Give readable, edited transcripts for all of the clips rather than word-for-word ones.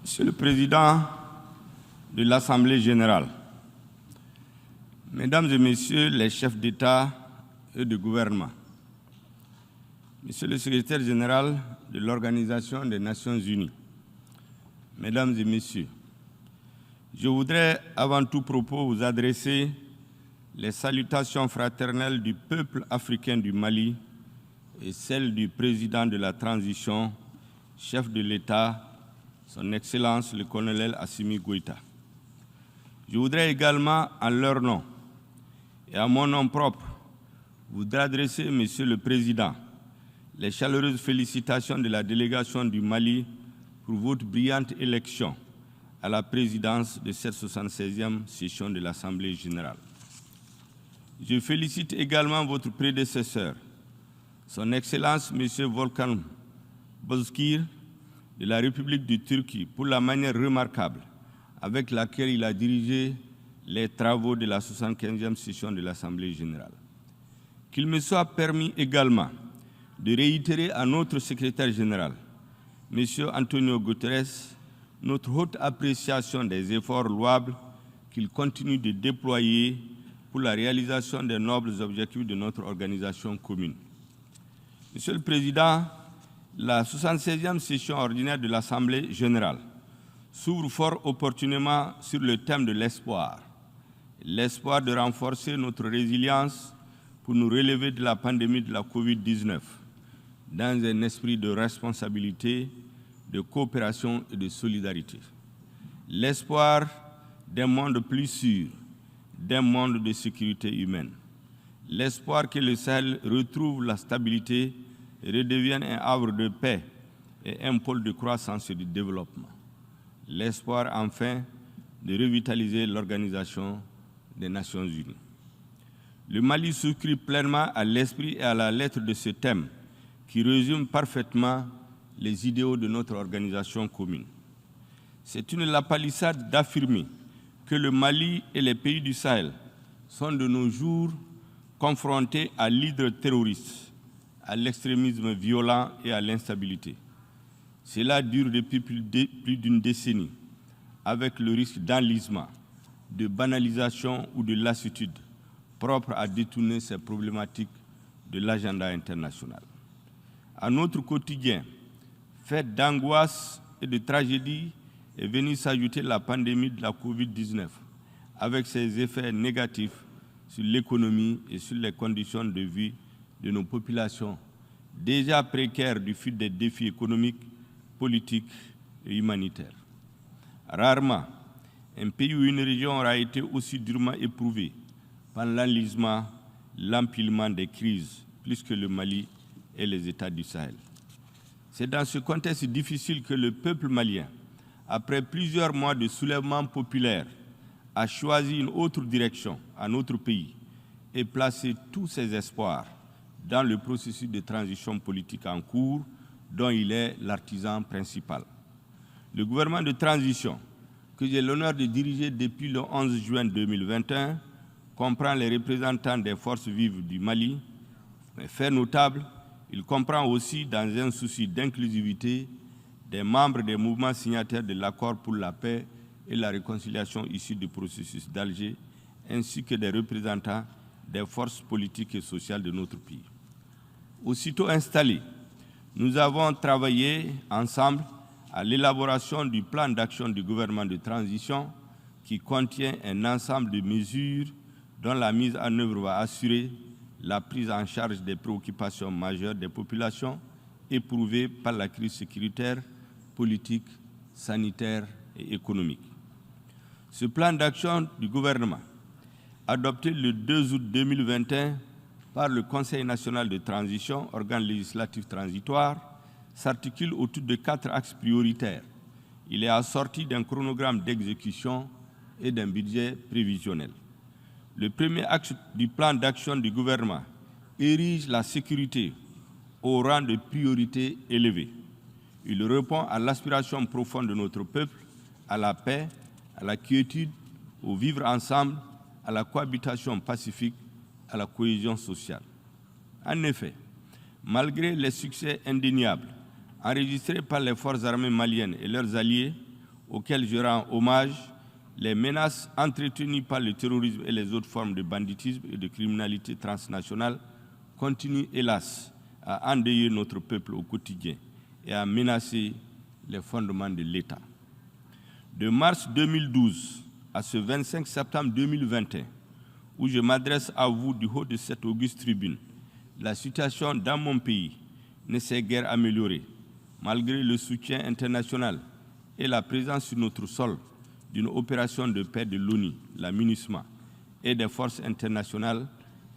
Monsieur le Président de l'Assemblée générale, Mesdames et Messieurs les chefs d'État et de gouvernement, Monsieur le Secrétaire général de l'Organisation des Nations unies, Mesdames et Messieurs, je voudrais avant tout propos vous adresser les salutations fraternelles du peuple africain du Mali et celles du président de la transition, chef de l'État, Son Excellence le colonel Assimi Goïta. Je voudrais également, en leur nom et à mon nom propre, vous adresser, Monsieur le Président, les chaleureuses félicitations de la délégation du Mali pour votre brillante élection à la présidence de cette 76e session de l'Assemblée générale. Je félicite également votre prédécesseur, Son Excellence M. Volkan Bozkır, de la République de Turquie, pour la manière remarquable avec laquelle il a dirigé les travaux de la 75e session de l'Assemblée générale. Qu'il me soit permis également de réitérer à notre secrétaire général, M. Antonio Guterres, notre haute appréciation des efforts louables qu'il continue de déployer pour la réalisation des nobles objectifs de notre organisation commune. Monsieur le Président, la 76e session ordinaire de l'Assemblée générale s'ouvre fort opportunément sur le thème de l'espoir. L'espoir de renforcer notre résilience pour nous relever de la pandémie de la COVID-19 dans un esprit de responsabilité, de coopération et de solidarité. L'espoir d'un monde plus sûr, d'un monde de sécurité humaine. L'espoir que le Sahel retrouve la stabilité et redevienne un havre de paix et un pôle de croissance et de développement. L'espoir, enfin, de revitaliser l'Organisation des Nations unies. Le Mali souscrit pleinement à l'esprit et à la lettre de ce thème qui résume parfaitement les idéaux de notre organisation commune. C'est une lapalissade d'affirmer que le Mali et les pays du Sahel sont de nos jours confrontés à l'hydre terroriste, à l'extrémisme violent et à l'instabilité. Cela dure depuis plus d'une décennie, avec le risque d'enlisement, de banalisation ou de lassitude propre à détourner ces problématiques de l'agenda international. À notre quotidien, fait d'angoisse et de tragédie, est venue s'ajouter la pandémie de la COVID-19, avec ses effets négatifs sur l'économie et sur les conditions de vie de nos populations, déjà précaires du fait des défis économiques, politiques et humanitaires. Rarement, un pays ou une région aura été aussi durement éprouvée par l'enlisement, l'empilement des crises, plus que le Mali et les États du Sahel. C'est dans ce contexte difficile que le peuple malien, après plusieurs mois de soulèvement populaire, a choisi une autre direction à notre pays et placé tous ses espoirs dans le processus de transition politique en cours dont il est l'artisan principal. Le gouvernement de transition, que j'ai l'honneur de diriger depuis le 11 juin 2021, comprend les représentants des forces vives du Mali. Mais fait notable, il comprend aussi, dans un souci d'inclusivité, des membres des mouvements signataires de l'accord pour la paix et la réconciliation issus du processus d'Alger, ainsi que des représentants des forces politiques et sociales de notre pays. Aussitôt installés, nous avons travaillé ensemble à l'élaboration du plan d'action du gouvernement de transition qui contient un ensemble de mesures dont la mise en œuvre va assurer la prise en charge des préoccupations majeures des populations éprouvées par la crise sécuritaire, politique, sanitaire et économique. Ce plan d'action du gouvernement, adopté le 2 août 2021 par le Conseil national de transition, organe législatif transitoire, s'articule autour de 4 axes prioritaires. Il est assorti d'un chronogramme d'exécution et d'un budget prévisionnel. Le premier axe du plan d'action du gouvernement érige la sécurité au rang de priorité élevée. Il répond à l'aspiration profonde de notre peuple, à la paix, à la quiétude, au vivre ensemble, à la cohabitation pacifique, à la cohésion sociale. En effet, malgré les succès indéniables enregistrés par les forces armées maliennes et leurs alliés auxquels je rends hommage, les menaces entretenues par le terrorisme et les autres formes de banditisme et de criminalité transnationale continuent, hélas, à endeuiller notre peuple au quotidien et à menacer les fondements de l'État. De mars 2012 à ce 25 septembre 2021, où je m'adresse à vous du haut de cette auguste tribune, la situation dans mon pays ne s'est guère améliorée, malgré le soutien international et la présence sur notre sol d'une opération de paix de l'ONU, la MINUSMA, et des forces internationales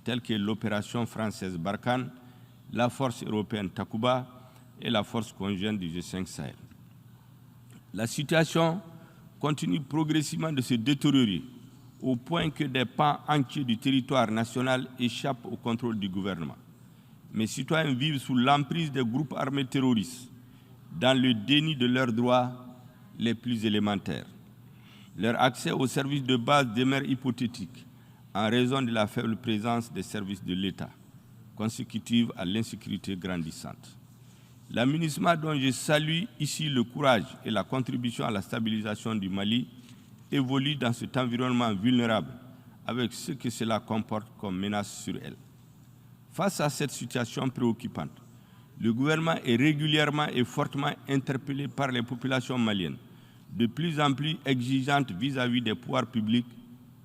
telles que l'opération française Barkhane, la force européenne Takuba et la force conjointe du G5 Sahel. La situation continue progressivement de se détériorer au point que des pans entiers du territoire national échappent au contrôle du gouvernement. Mes citoyens vivent sous l'emprise des groupes armés terroristes, dans le déni de leurs droits les plus élémentaires. Leur accès aux services de base demeure hypothétique en raison de la faible présence des services de l'État, consécutive à l'insécurité grandissante. La MINUSMA, dont je salue ici le courage et la contribution à la stabilisation du Mali, évolue dans cet environnement vulnérable avec ce que cela comporte comme menace sur elle. Face à cette situation préoccupante, le gouvernement est régulièrement et fortement interpellé par les populations maliennes, de plus en plus exigeantes vis-à-vis des pouvoirs publics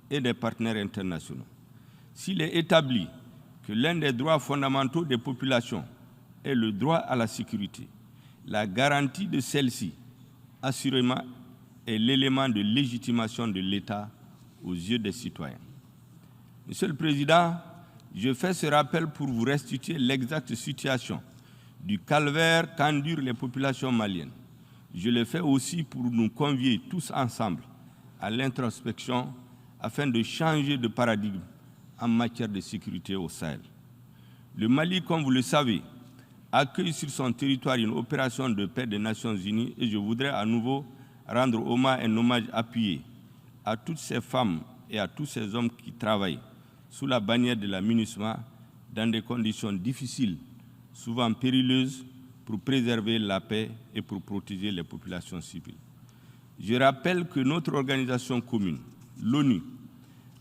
et des partenaires internationaux. S'il est établi que l'un des droits fondamentaux des populations est le droit à la sécurité, la garantie de celle-ci, assurément, est l'élément de légitimation de l'État aux yeux des citoyens. Monsieur le Président, je fais ce rappel pour vous restituer l'exacte situation du calvaire qu'endurent les populations maliennes. Je le fais aussi pour nous convier tous ensemble à l'introspection afin de changer de paradigme en matière de sécurité au Sahel. Le Mali, comme vous le savez, accueille sur son territoire une opération de paix des Nations Unies et je voudrais à nouveau rendre un hommage appuyé à toutes ces femmes et à tous ces hommes qui travaillent sous la bannière de la MINUSMA dans des conditions difficiles, souvent périlleuses, pour préserver la paix et pour protéger les populations civiles. Je rappelle que notre organisation commune, l'ONU,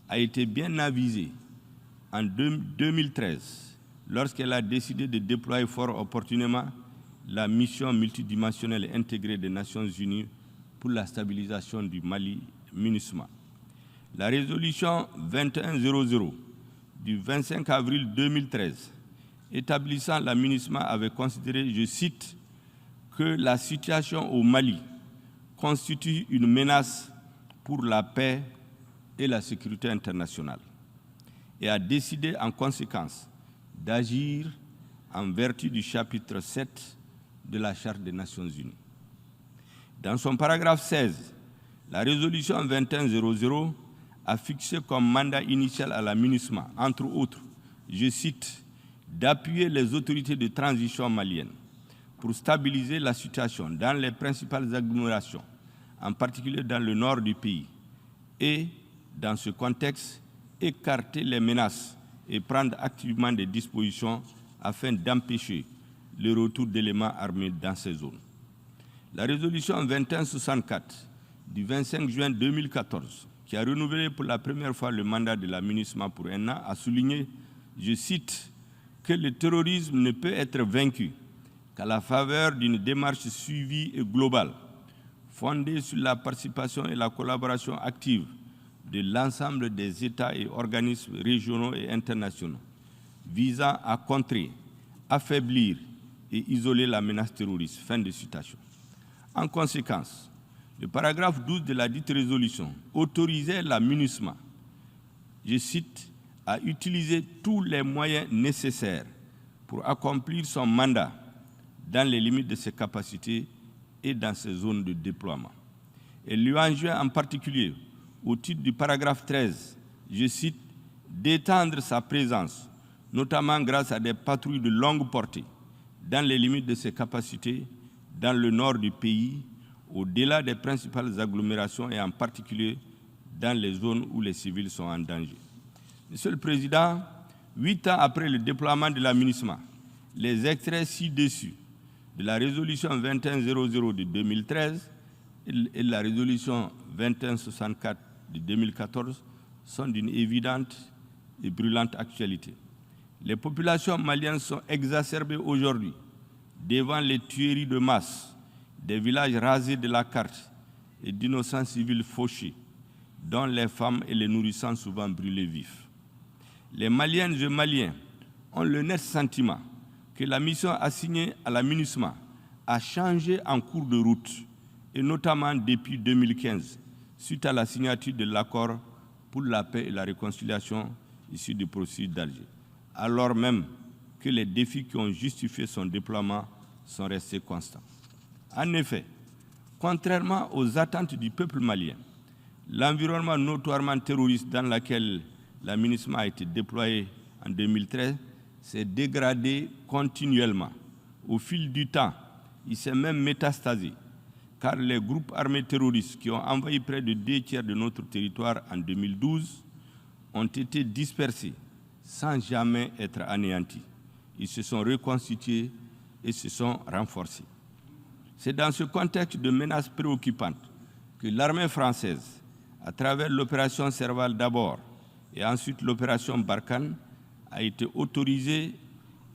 a été bien avisée en 2013 lorsqu'elle a décidé de déployer fort opportunément la mission multidimensionnelle intégrée des Nations Unies pour la stabilisation du Mali, MINUSMA. La résolution 2100 du 25 avril 2013 établissant la MINUSMA avait considéré, je cite, que la situation au Mali constitue une menace pour la paix et la sécurité internationale et a décidé en conséquence d'agir en vertu du chapitre 7 de la Charte des Nations Unies. Dans son paragraphe 16, la résolution 2100 a fixé comme mandat initial à la MINUSMA, entre autres, je cite, d'appuyer les autorités de transition maliennes pour stabiliser la situation dans les principales agglomérations, en particulier dans le nord du pays, et, dans ce contexte, écarter les menaces et prendre activement des dispositions afin d'empêcher le retour d'éléments armés dans ces zones. La résolution 2164 du 25 juin 2014, qui a renouvelé pour la première fois le mandat de la MINUSMA pour un an, a souligné, je cite, que le terrorisme ne peut être vaincu qu'à la faveur d'une démarche suivie et globale, fondée sur la participation et la collaboration active de l'ensemble des États et organismes régionaux et internationaux, visant à contrer, affaiblir et isoler la menace terroriste. Fin de citation. En conséquence, le paragraphe 12 de la dite résolution autorisait la MINUSMA, je cite, à utiliser tous les moyens nécessaires pour accomplir son mandat dans les limites de ses capacités et dans ses zones de déploiement. Elle lui enjoint en particulier, au titre du paragraphe 13, je cite, d'étendre sa présence, notamment grâce à des patrouilles de longue portée, dans les limites de ses capacités, dans le nord du pays, au-delà des principales agglomérations et en particulier dans les zones où les civils sont en danger. Monsieur le Président, 8 ans après le déploiement de la MINUSMA, les extraits ci-dessus de la résolution 2100 de 2013 et la résolution 2164 de 2014 sont d'une évidente et brûlante actualité. Les populations maliennes sont exacerbées aujourd'hui devant les tueries de masse, des villages rasés de la carte et d'innocents civils fauchés, dont les femmes et les nourrissants souvent brûlés vifs. Les Maliennes et Maliens ont le net sentiment que la mission assignée à la MINUSMA a changé en cours de route, et notamment depuis 2015, suite à la signature de l'accord pour la paix et la réconciliation issu du processus d'Alger, alors même que les défis qui ont justifié son déploiement sont restés constants. En effet, contrairement aux attentes du peuple malien, l'environnement notoirement terroriste dans lequel la MINUSMA a été déployée en 2013 s'est dégradé continuellement. Au fil du temps, il s'est même métastasé, car les groupes armés terroristes qui ont envahi près de 2 tiers de notre territoire en 2012 ont été dispersés sans jamais être anéantis. Ils se sont reconstitués et se sont renforcés. C'est dans ce contexte de menaces préoccupantes que l'armée française, à travers l'opération Serval d'abord et ensuite l'opération Barkhane, a été autorisée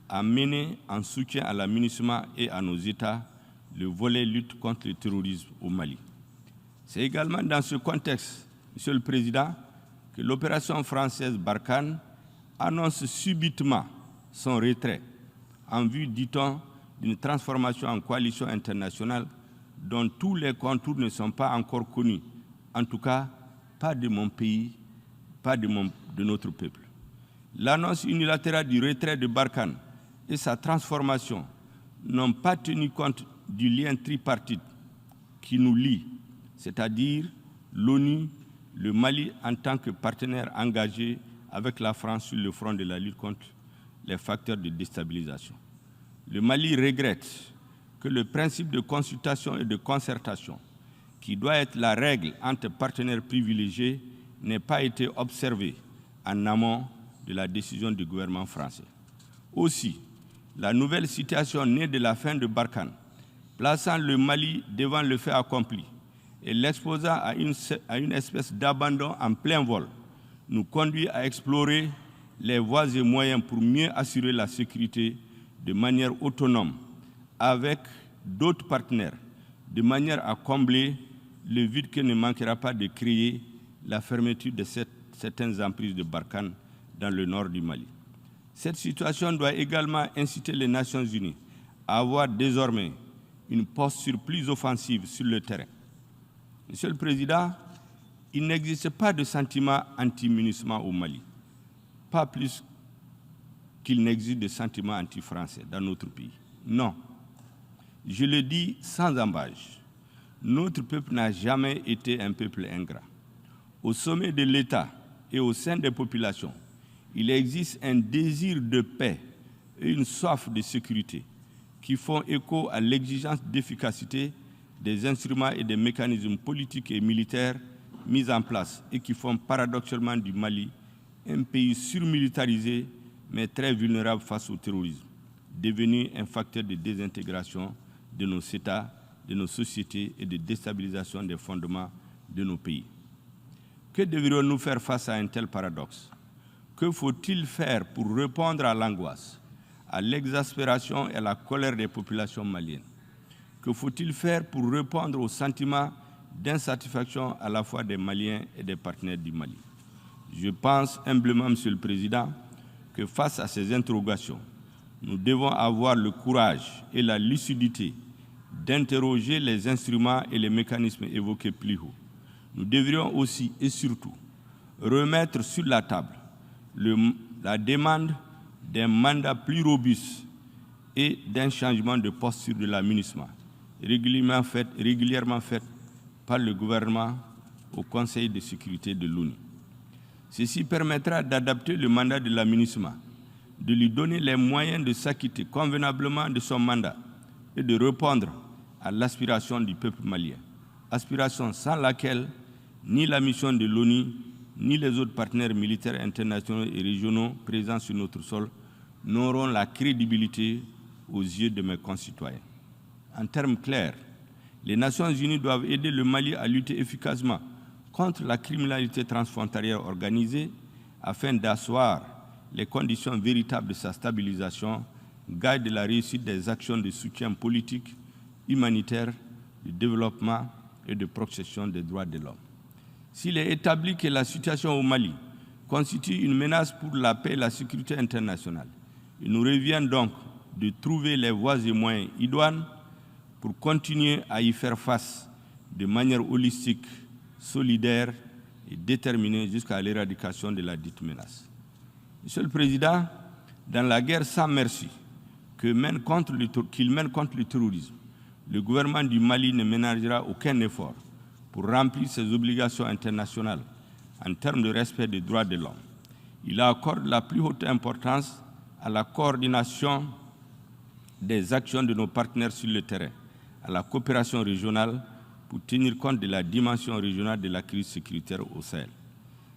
à mener en soutien à la MINUSMA et à nos États le volet lutte contre le terrorisme au Mali. C'est également dans ce contexte, Monsieur le Président, que l'opération française Barkhane annonce subitement son retrait en vue, dit-on, d'une transformation en coalition internationale dont tous les contours ne sont pas encore connus, en tout cas pas de mon pays, pas de notre peuple. L'annonce unilatérale du retrait de Barkhane et sa transformation n'ont pas tenu compte du lien tripartite qui nous lie, c'est-à-dire l'ONU, le Mali en tant que partenaire engagé avec la France sur le front de la lutte contre les facteurs de déstabilisation. Le Mali regrette que le principe de consultation et de concertation, qui doit être la règle entre partenaires privilégiés, n'ait pas été observé en amont de la décision du gouvernement français. Aussi, la nouvelle situation née de la fin de Barkhane, plaçant le Mali devant le fait accompli et l'exposant à une espèce d'abandon en plein vol, nous conduit à explorer les voies et moyens pour mieux assurer la sécurité de manière autonome avec d'autres partenaires, de manière à combler le vide que ne manquera pas de créer la fermeture de certaines emprises de Barkhane dans le nord du Mali. Cette situation doit également inciter les Nations Unies à avoir désormais une posture plus offensive sur le terrain. Monsieur le Président, il n'existe pas de sentiment anti-MINUSMA au Mali, pas plus qu'il n'existe de sentiment anti-français dans notre pays. Non, je le dis sans embâche, notre peuple n'a jamais été un peuple ingrat. Au sommet de l'État et au sein des populations, il existe un désir de paix et une soif de sécurité qui font écho à l'exigence d'efficacité des instruments et des mécanismes politiques et militaires mis en place et qui font paradoxalement du Mali un pays surmilitarisé mais très vulnérable face au terrorisme, devenu un facteur de désintégration de nos États, de nos sociétés et de déstabilisation des fondements de nos pays. Que devrions-nous faire face à un tel paradoxe? Que faut-il faire pour répondre à l'angoisse, à l'exaspération et à la colère des populations maliennes? Que faut-il faire pour répondre au sentiment d'insatisfaction à la fois des Maliens et des partenaires du Mali? Je pense humblement, Monsieur le Président, que face à ces interrogations, nous devons avoir le courage et la lucidité d'interroger les instruments et les mécanismes évoqués plus haut. Nous devrions aussi et surtout remettre sur la table la demande d'un mandat plus robuste et d'un changement de posture de la MINUSMA, régulièrement fait par le gouvernement au Conseil de sécurité de l'ONU. Ceci permettra d'adapter le mandat de la MINUSMA, de lui donner les moyens de s'acquitter convenablement de son mandat et de répondre à l'aspiration du peuple malien, aspiration sans laquelle ni la mission de l'ONU, ni les autres partenaires militaires internationaux et régionaux présents sur notre sol n'auront la crédibilité aux yeux de mes concitoyens. En termes clairs, Les Nations Unies doivent aider le Mali à lutter efficacement contre la criminalité transfrontalière organisée afin d'asseoir les conditions véritables de sa stabilisation, gage de la réussite des actions de soutien politique, humanitaire, de développement et de protection des droits de l'homme. S'il est établi que la situation au Mali constitue une menace pour la paix et la sécurité internationale, il nous revient donc de trouver les voies et moyens idoines pour continuer à y faire face de manière holistique, solidaire et déterminée jusqu'à l'éradication de la dite menace. Monsieur le Président, dans la guerre sans merci qu'il mène contre le terrorisme, le gouvernement du Mali ne ménagera aucun effort pour remplir ses obligations internationales en termes de respect des droits de l'homme. Il accorde la plus haute importance à la coordination des actions de nos partenaires sur le terrain, à la coopération régionale pour tenir compte de la dimension régionale de la crise sécuritaire au Sahel.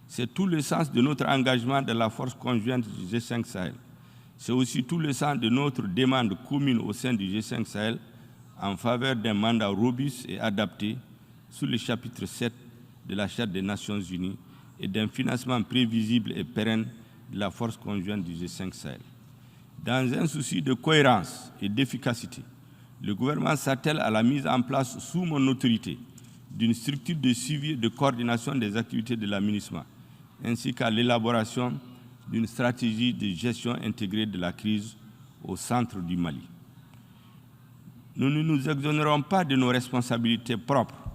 C'est tout le sens de notre engagement de la force conjointe du G5 Sahel. C'est aussi tout le sens de notre demande commune au sein du G5 Sahel en faveur d'un mandat robuste et adapté sous le chapitre 7 de la Charte des Nations Unies et d'un financement prévisible et pérenne de la force conjointe du G5 Sahel. Dans un souci de cohérence et d'efficacité, le gouvernement s'attelle à la mise en place sous mon autorité d'une structure de suivi et de coordination des activités de la MINUSMA, ainsi qu'à l'élaboration d'une stratégie de gestion intégrée de la crise au centre du Mali. Nous ne nous exonérons pas de nos responsabilités propres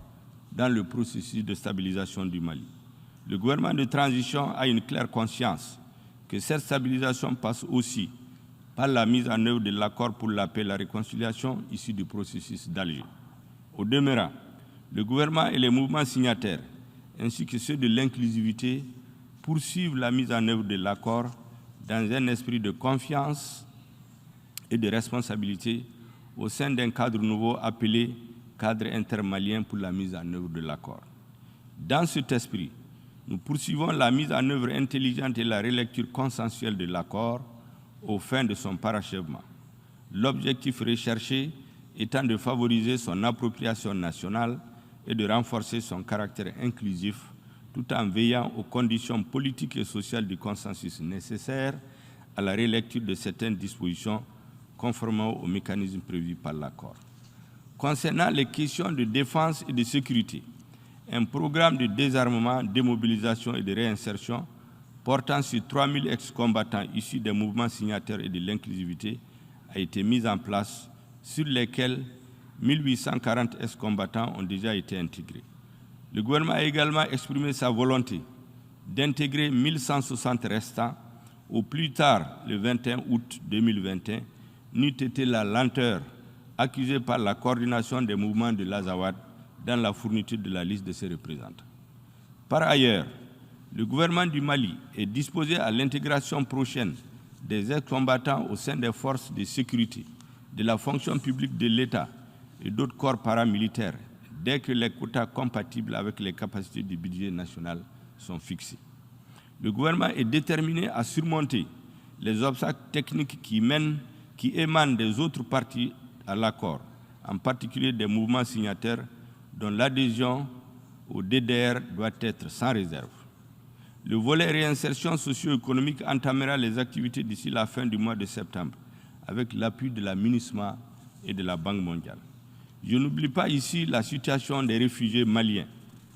dans le processus de stabilisation du Mali. Le gouvernement de transition a une claire conscience que cette stabilisation passe aussi par la mise en œuvre de l'accord pour la paix et la réconciliation issu du processus d'Alger. Au demeurant, le gouvernement et les mouvements signataires, ainsi que ceux de l'inclusivité, poursuivent la mise en œuvre de l'accord dans un esprit de confiance et de responsabilité au sein d'un cadre nouveau appelé cadre intermalien pour la mise en œuvre de l'accord. Dans cet esprit, nous poursuivons la mise en œuvre intelligente et la relecture consensuelle de l'accord aux fins de son parachèvement. L'objectif recherché étant de favoriser son appropriation nationale et de renforcer son caractère inclusif tout en veillant aux conditions politiques et sociales du consensus nécessaires à la relecture de certaines dispositions conformément aux mécanismes prévus par l'accord. Concernant les questions de défense et de sécurité, un programme de désarmement, démobilisation et de réinsertion portant sur 3000 ex-combattants issus des mouvements signataires et de l'inclusivité a été mis en place, sur lesquels 1840 ex-combattants ont déjà été intégrés. Le gouvernement a également exprimé sa volonté d'intégrer 1160 restants au plus tard le 21 août 2021, n'eût été la lenteur accusée par la coordination des mouvements de l'Azawad dans la fourniture de la liste de ses représentants. Par ailleurs, le gouvernement du Mali est disposé à l'intégration prochaine des ex-combattants au sein des forces de sécurité, de la fonction publique de l'État et d'autres corps paramilitaires, dès que les quotas compatibles avec les capacités du budget national sont fixés. Le gouvernement est déterminé à surmonter les obstacles techniques qui émanent des autres parties à l'accord, en particulier des mouvements signataires dont l'adhésion au DDR doit être sans réserve. Le volet réinsertion socio-économique entamera les activités d'ici la fin du mois de septembre, avec l'appui de la MINUSMA et de la Banque mondiale. Je n'oublie pas ici la situation des réfugiés maliens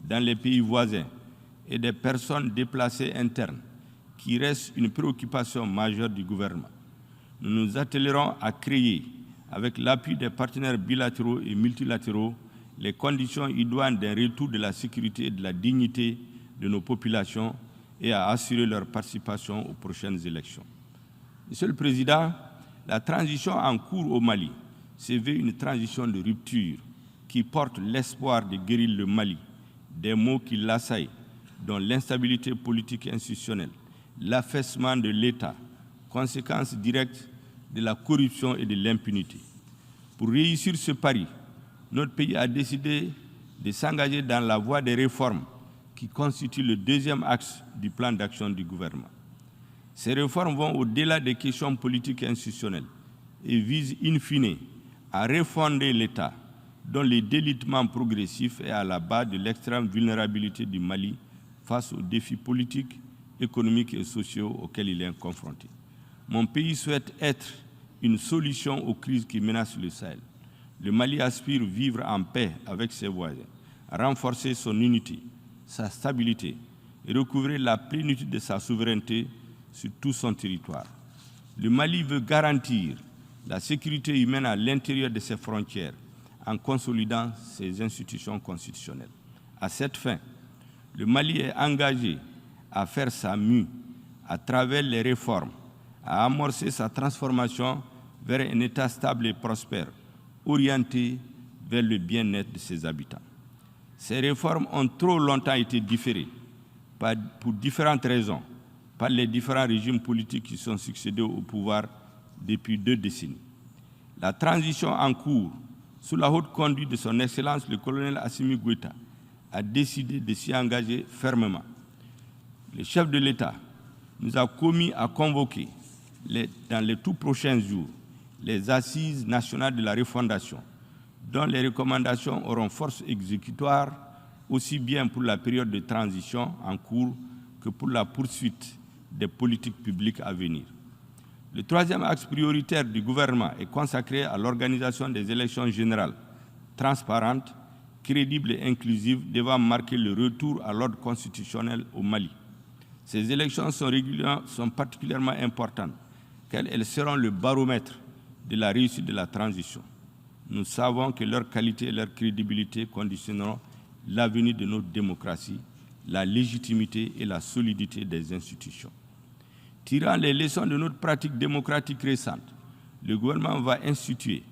dans les pays voisins et des personnes déplacées internes, qui reste une préoccupation majeure du gouvernement. Nous nous attellerons à créer, avec l'appui des partenaires bilatéraux et multilatéraux, les conditions idoines d'un retour de la sécurité et de la dignité de nos populations et à assurer leur participation aux prochaines élections. Monsieur le Président, la transition en cours au Mali se veut une transition de rupture qui porte l'espoir de guérir le Mali des maux qui l'assaillent, dont l'instabilité politique et institutionnelle, l'affaissement de l'État, conséquences directes de la corruption et de l'impunité. Pour réussir ce pari, notre pays a décidé de s'engager dans la voie des réformes qui constituent le deuxième axe du plan d'action du gouvernement. Ces réformes vont au-delà des questions politiques et institutionnelles et visent in fine à refonder l'État dont le délitement progressif est à la base de l'extrême vulnérabilité du Mali face aux défis politiques, économiques et sociaux auxquels il est confronté. Mon pays souhaite être une solution aux crises qui menacent le Sahel. Le Mali aspire vivre en paix avec ses voisins, renforcer son unité, sa stabilité et recouvrer la plénitude de sa souveraineté sur tout son territoire. Le Mali veut garantir la sécurité humaine à l'intérieur de ses frontières en consolidant ses institutions constitutionnelles. À cette fin, le Mali est engagé à faire sa mue à travers les réformes, à amorcer sa transformation vers un État stable et prospère, orienté vers le bien-être de ses habitants. Ces réformes ont trop longtemps été différées, pour différentes raisons, par les différents régimes politiques qui sont succédés au pouvoir depuis 2 décennies. La transition en cours, sous la haute conduite de son Excellence le colonel Assimi Goïta, a décidé de s'y engager fermement. Le chef de l'État nous a commis à convoquer, dans les tout prochains jours, les assises nationales de la refondation, dont les recommandations auront force exécutoire aussi bien pour la période de transition en cours que pour la poursuite des politiques publiques à venir. Le troisième axe prioritaire du gouvernement est consacré à l'organisation des élections générales, transparentes, crédibles et inclusives, devant marquer le retour à l'ordre constitutionnel au Mali. Ces élections sont particulièrement importantes, car elles seront le baromètre de la réussite de la transition. Nous savons que leur qualité et leur crédibilité conditionneront l'avenir de notre démocratie, la légitimité et la solidité des institutions. Tirant les leçons de notre pratique démocratique récente, le gouvernement va instituer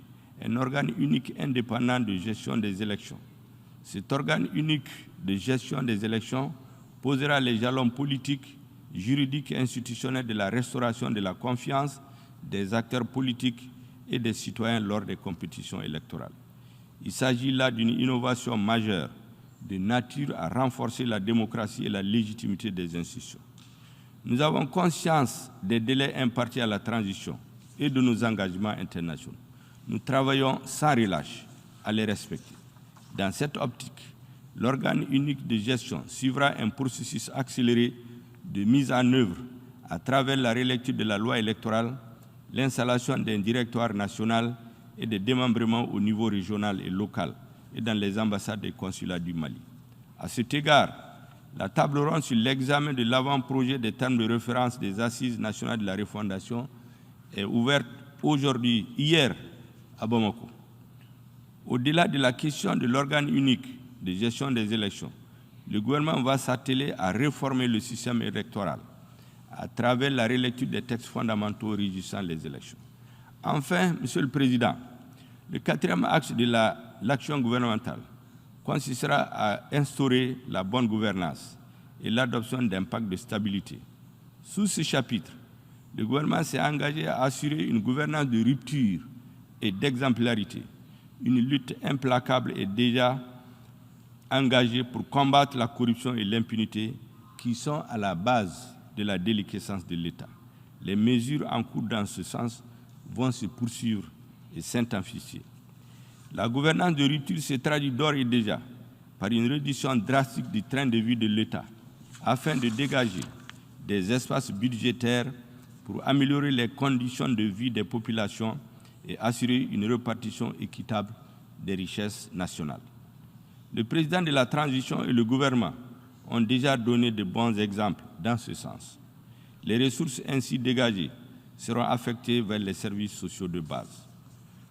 un organe unique indépendant de gestion des élections. Cet organe unique de gestion des élections posera les jalons politiques, juridiques et institutionnels de la restauration de la confiance des acteurs politiques et des citoyens lors des compétitions électorales. Il s'agit là d'une innovation majeure de nature à renforcer la démocratie et la légitimité des institutions. Nous avons conscience des délais impartis à la transition et de nos engagements internationaux. Nous travaillons sans relâche à les respecter. Dans cette optique, l'organe unique de gestion suivra un processus accéléré de mise en œuvre à travers la relecture de la loi électorale, l'installation d'un directoire national et des démembrements au niveau régional et local et dans les ambassades et consulats du Mali. À cet égard, la table ronde sur l'examen de l'avant-projet des termes de référence des Assises nationales de la refondation est ouverte hier à Bamako. Au-delà de la question de l'organe unique de gestion des élections, le gouvernement va s'atteler à réformer le système électoral à travers la relecture des textes fondamentaux régissant les élections. Enfin, Monsieur le Président, le quatrième axe de l'action gouvernementale consistera à instaurer la bonne gouvernance et l'adoption d'un pacte de stabilité. Sous ce chapitre, le gouvernement s'est engagé à assurer une gouvernance de rupture et d'exemplarité. Une lutte implacable est déjà engagée pour combattre la corruption et l'impunité qui sont à la base de la déliquescence de l'État. Les mesures en cours dans ce sens vont se poursuivre et s'intensifier. La gouvernance de rupture se traduit d'ores et déjà par une réduction drastique du train de vie de l'État afin de dégager des espaces budgétaires pour améliorer les conditions de vie des populations et assurer une répartition équitable des richesses nationales. Le président de la transition et le gouvernement ont déjà donné de bons exemples dans ce sens. Les ressources ainsi dégagées seront affectées vers les services sociaux de base.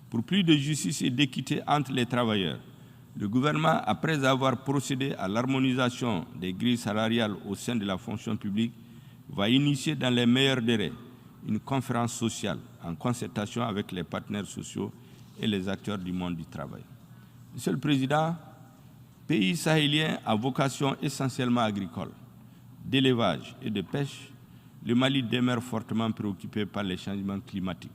Pour plus de justice et d'équité entre les travailleurs, le gouvernement, après avoir procédé à l'harmonisation des grilles salariales au sein de la fonction publique, va initier dans les meilleurs délais une conférence sociale en concertation avec les partenaires sociaux et les acteurs du monde du travail. Monsieur le Président, pays sahélien à vocation essentiellement agricole, d'élevage et de pêche, le Mali demeure fortement préoccupé par les changements climatiques,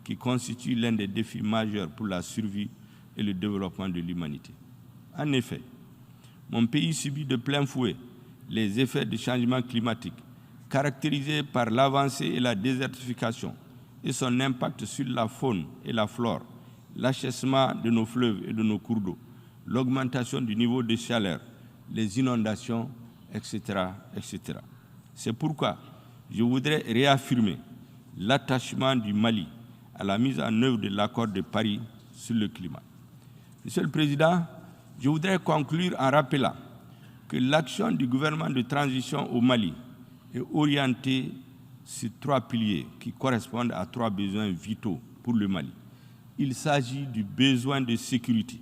qui constituent l'un des défis majeurs pour la survie et le développement de l'humanité. En effet, mon pays subit de plein fouet les effets du changement climatique, caractérisés par l'avancée et la désertification et son impact sur la faune et la flore, l'achèvement de nos fleuves et de nos cours d'eau, l'augmentation du niveau de chaleur, les inondations, etc., etc. C'est pourquoi je voudrais réaffirmer l'attachement du Mali à la mise en œuvre de l'accord de Paris sur le climat. Monsieur le Président, je voudrais conclure en rappelant que l'action du gouvernement de transition au Mali est orientée sur 3 piliers qui correspondent à 3 besoins vitaux pour le Mali. Il s'agit du besoin de sécurité,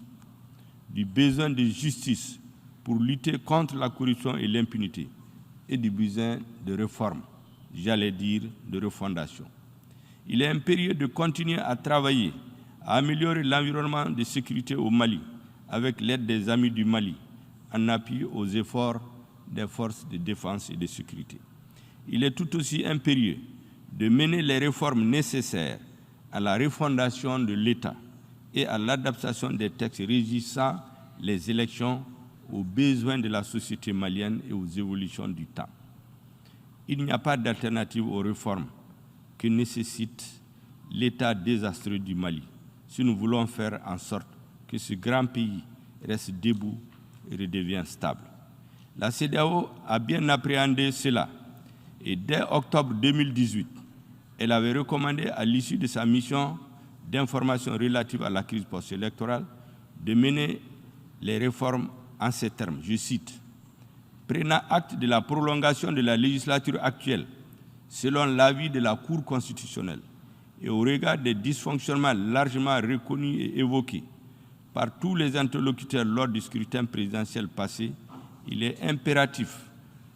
du besoin de justice pour lutter contre la corruption et l'impunité et du besoin de réforme, j'allais dire de refondation. Il est impérieux de continuer à travailler, à améliorer l'environnement de sécurité au Mali avec l'aide des amis du Mali, en appui aux efforts des forces de défense et de sécurité. Il est tout aussi impérieux de mener les réformes nécessaires à la refondation de l'État et à l'adaptation des textes régissant les élections aux besoins de la société malienne et aux évolutions du temps. Il n'y a pas d'alternative aux réformes que nécessite l'état désastreux du Mali si nous voulons faire en sorte que ce grand pays reste debout et redevienne stable. La CEDEAO a bien appréhendé cela et dès octobre 2018, elle avait recommandé à l'issue de sa mission d'information relative à la crise post-électorale de mener les réformes en ces termes. Je cite: « Prenant acte de la prolongation de la législature actuelle, selon l'avis de la Cour constitutionnelle et au regard des dysfonctionnements largement reconnus et évoqués par tous les interlocuteurs lors du scrutin présidentiel passé, il est impératif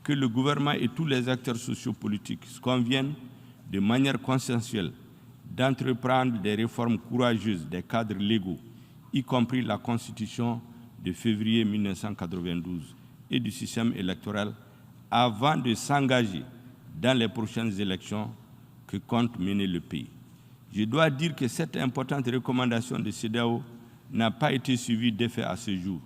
que le gouvernement et tous les acteurs sociopolitiques se conviennent de manière consensuelle d'entreprendre des réformes courageuses des cadres légaux, y compris la Constitution de février 1992 et du système électoral, avant de s'engager dans les prochaines élections que compte mener le pays. Je dois dire que cette importante recommandation de CEDEAO n'a pas été suivie d'effet à ce jour.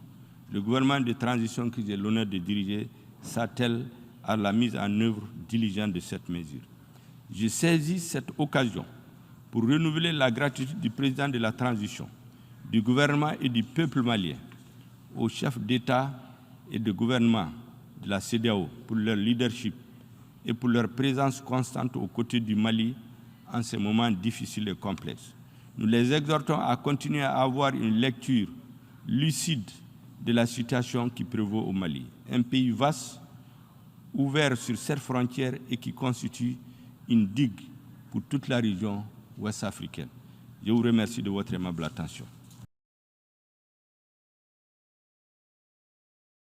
Le gouvernement de transition que j'ai l'honneur de diriger s'attelle à la mise en œuvre diligente de cette mesure. Je saisis cette occasion pour renouveler la gratitude du président de la transition, du gouvernement et du peuple malien, aux chefs d'État et de gouvernement de la CEDEAO pour leur leadership et pour leur présence constante aux côtés du Mali en ces moments difficiles et complexes. Nous les exhortons à continuer à avoir une lecture lucide de la situation qui prévaut au Mali, un pays vaste, ouvert sur 7 frontières et qui constitue une digue pour toute la région ouest-africaine. Je vous remercie de votre aimable attention.